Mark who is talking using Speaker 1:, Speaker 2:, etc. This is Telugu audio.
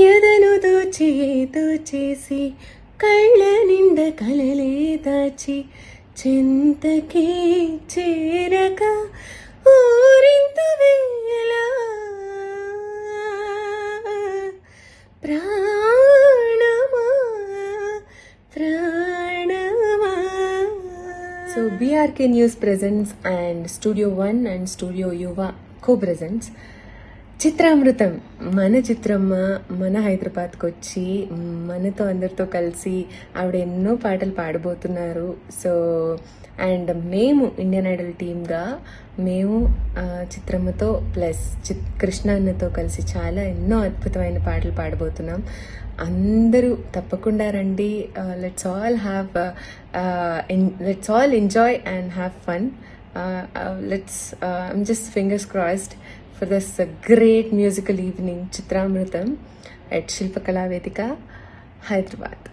Speaker 1: ఎదను దోచి దోచేసి కళ్ళ నిండ కలలే దాచి చింతకే చేరక ఊరింత వేళ ప్రాణమా ప్రాణమా. So BRK news presents and studio 1 and studio యువ కో ప్రెజెంట్స్ చిత్రామృతం. మన చిత్రమ్మ మన హైదరాబాద్కి వచ్చి మనతో అందరితో కలిసి ఆవిడ ఎన్నో పాటలు పాడబోతున్నారు. సో అండ్ మేము ఇండియన్ ఐడల్ టీమ్గా మేము చిత్రమ్మతో ప్లస్ కృష్ణ అన్నతో కలిసి చాలా ఎన్నో అద్భుతమైన పాటలు పాడబోతున్నాం. అందరూ తప్పకుండా రండి. Let's all enjoy and have fun. I'm just fingers crossed for this great musical evening, Chitramritam at Shilpakala Vedika, Hyderabad.